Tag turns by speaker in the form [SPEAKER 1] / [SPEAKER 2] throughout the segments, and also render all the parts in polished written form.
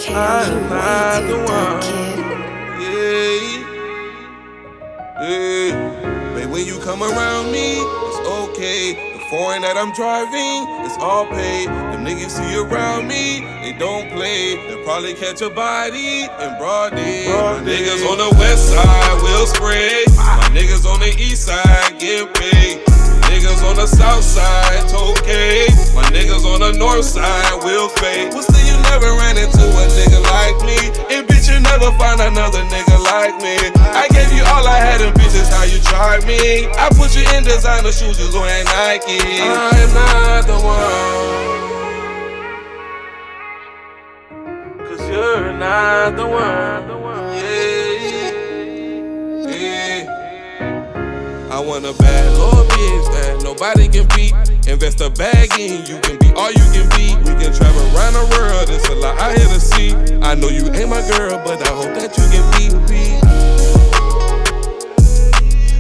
[SPEAKER 1] I'm not the one. Babe, when you come around me, it's okay. The foreign that I'm driving, it's all paid. The niggas see around me, they don't play. They'll probably catch a body in broad day. My niggas on the west side will spray. My niggas on the east side get paid. Niggas on the south side, it's okay. My niggas on the north side will fade. Well, still you never ran into a nigga like me. And bitch, you never find another nigga like me. I gave you all I had, and bitch, that's how you tried me. I put you in designer shoes, just wearing Nike. I'm not the one, 'cause you're not the one. I want a bad little bitch that nobody can beat. Invest a bag in, you can be all you can be. We can travel around the world, it's a lot out here to see. I know you ain't my girl, but I hope that you can be.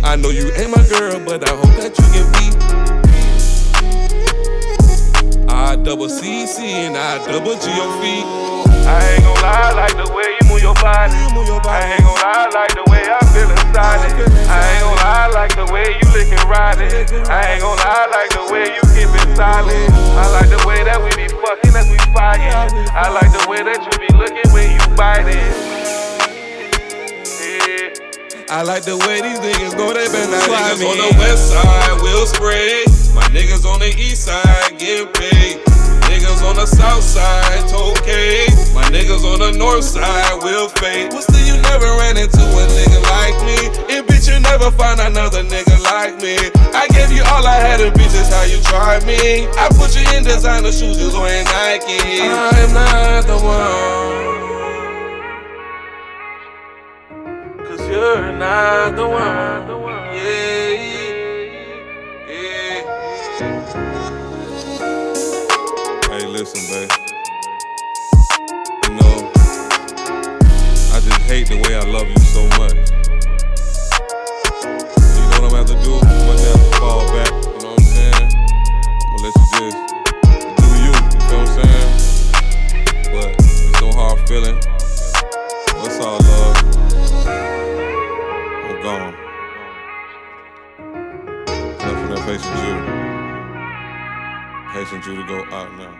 [SPEAKER 1] I know you ain't my girl, but I hope that you can be. I double CC and I double G your feet.
[SPEAKER 2] I ain't gon' lie, like the way you move your body. I ain't gon' lie, like the way I feel inside it. I ain't gon' lie, like the way you lick and ride it. I ain't gon' lie, like the way you keep it silent. I like the way that we be fucking as we fighting. I like the way that you be looking when you biting.
[SPEAKER 1] I like the way these niggas go, they been not niggas on the west side will spray. My niggas on the east side get paid. Niggas on the south side, it's okay. My niggas on the north side will fade. Well, still you never ran into a nigga like me. And bitch, you never find another nigga like me. I gave you all I had, and bitch, that's how you tried me. I put you in designer shoes, just wearing Nike. I'm not the one, 'cause you're not the one. Hey, listen, babe. You know, I just hate the way I love you so much. You know what I'm gonna have to do? I'm gonna have to fall back. You know what I'm saying? I'm gonna let you just do you. You feel what I'm saying? But it's no hard feeling. What's all love? I'm gone. Nothing that Haitian Jew. Haitian Jew to go out now.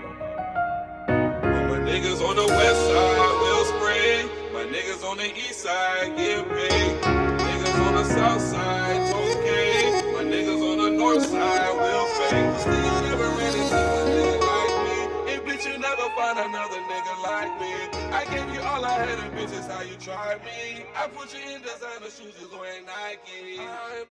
[SPEAKER 1] My niggas on the west side will spray. My niggas on the east side get paid. Niggas on the south side, it's okay. My niggas on the north side will fade. Still never ran into a nigga like me. And bitch, you never find another nigga like me. I gave you all I had, and bitch, that's how you tried me. I put you in designer shoes, just wearing Nike.